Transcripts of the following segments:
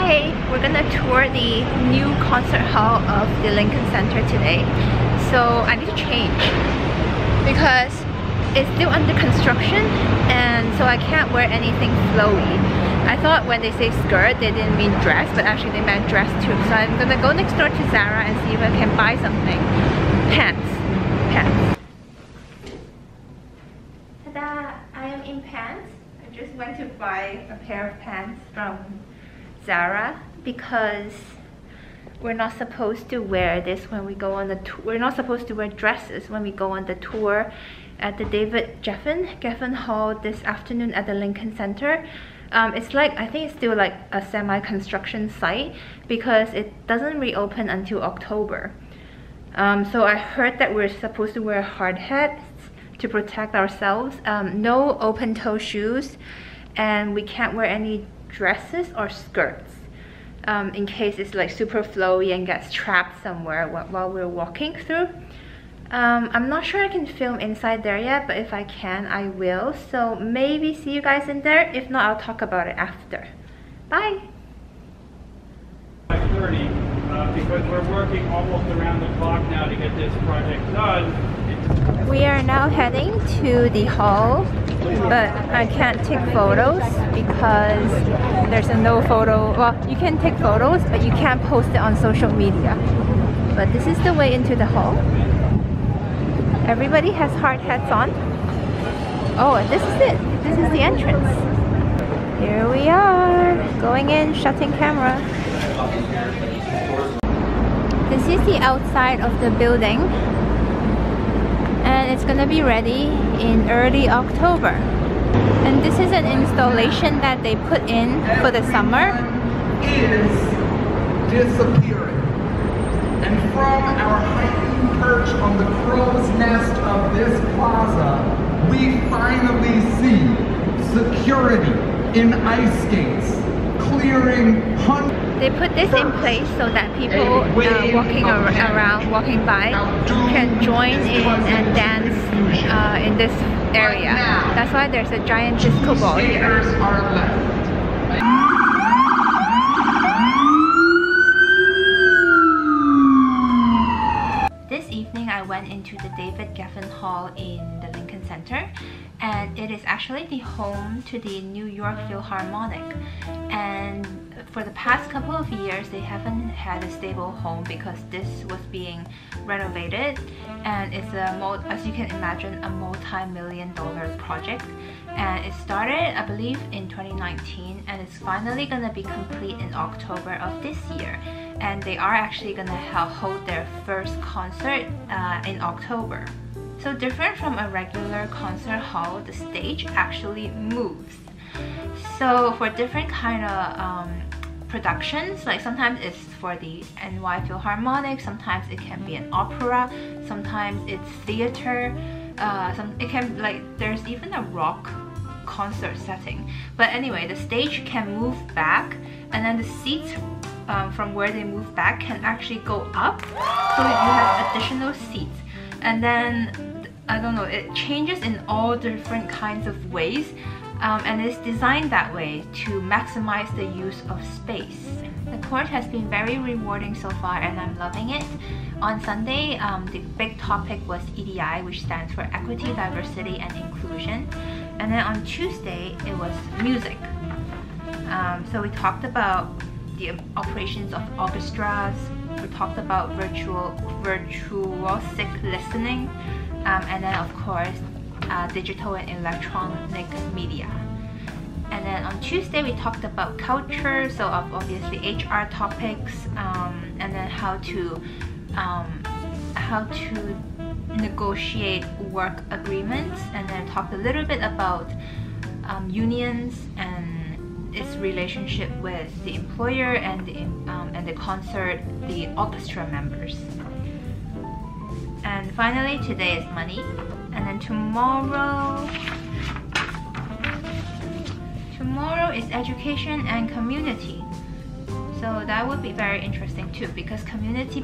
Hi! We're gonna tour the new concert hall of the Lincoln Center today. So I need to change because it's still under construction and so I can't wear anything flowy. I thought when they say skirt they didn't mean dress, but actually they meant dress too. So I'm gonna go next door to Zara and see if I can buy something. Pants. Ta-da! I am in pants. I just went to buy a pair of pants from Zara because we're not supposed to wear this when we go on the tour. We're not supposed to wear dresses when we go on the tour at the Geffen Hall this afternoon at the Lincoln Center. It's like, I think it's still like a semi-construction site because it doesn't reopen until October. So I heard that we're supposed to wear hard hats to protect ourselves, no open-toe shoes, and we can't wear any dresses or skirts in case it's like super flowy and gets trapped somewhere while we're walking through. I'm not sure I can film inside there yet, but if I can, I will. So maybe see you guys in there. If not, I'll talk about it after. Bye! 5:30, because we're working almost around the clock now to get this project done. We are now heading to the hall, but I can't take photos because there's a no photo. Well, you can take photos, but you can't post it on social media. But this is the way into the hall. Everybody has hard hats on. Oh, and this is it. This is the entrance. Here we are, going in, shutting camera. This is the outside of the building. And it's gonna be ready in early October. And this is an installation that they put in for the summer. Is disappearing. And from our hiking perch on the crow's nest of this plaza, we finally see security in ice skates, clearing hundreds. They put this in place so that people walking by can join in and dance in this area. That's why there's a giant disco ball here. This evening I went into the Geffen Hall in the Lincoln Center, and it is actually the home to the New York Philharmonic. And for the past couple of years they haven't had a stable home because this was being renovated, and it's as you can imagine, a multi-million-dollar project. And it started, I believe, in 2019, and it's finally gonna be complete in October of this year. And they are actually gonna hold their first concert in October. So different from a regular concert hall, the stage actually moves. So for different kind of productions, like sometimes it's for the NY Philharmonic, sometimes it can be an opera, sometimes it's theater, it can, like, there's even a rock concert setting. But anyway, the stage can move back, and then the seats from where they move back can actually go up, so you have additional seats. And then, I don't know, it changes in all different kinds of ways. And it's designed that way to maximize the use of space. The course has been very rewarding so far and I'm loving it. On Sunday, the big topic was EDI, which stands for Equity, Diversity and Inclusion. And then on Tuesday, it was music. So we talked about the operations of orchestras, we talked about virtuosic listening, and then of course, digital and electronic media. And then on Tuesday we talked about culture, so obviously HR topics, and then how to negotiate work agreements, and then talked a little bit about unions and its relationship with the employer and the concert, the orchestra members. And finally, today is money. And then tomorrow is education and community. So that would be very interesting too, because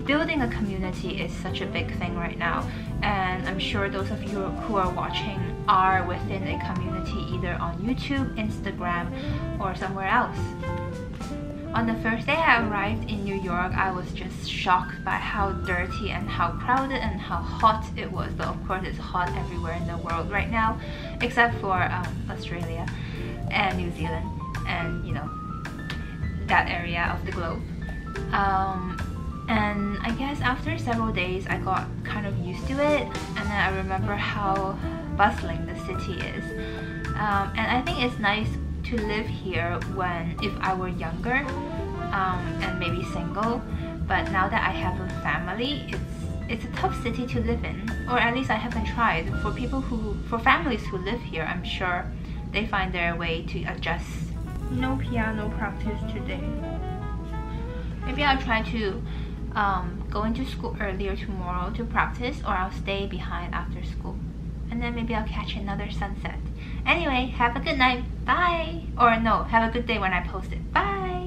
building a community is such a big thing right now. And I'm sure those of you who are watching are within a community either on YouTube, Instagram, or somewhere else. On the first day I arrived in New York, I was just shocked by how dirty and how crowded and how hot it was. Though of course it's hot everywhere in the world right now, except for Australia and New Zealand and, you know, that area of the globe. And I guess after several days I got kind of used to it, and then I remember how bustling the city is. And I think it's nice to live here if I were younger and maybe single, but now that I have a family, it's a tough city to live in, or at least I haven't tried. For families who live here, I'm sure they find their way to adjust. No piano practice today. Maybe I'll try to go into school earlier tomorrow to practice, or I'll stay behind after school, and then maybe I'll catch another sunset. Anyway, have a good night. Bye. Or no, have a good day when I post it. Bye.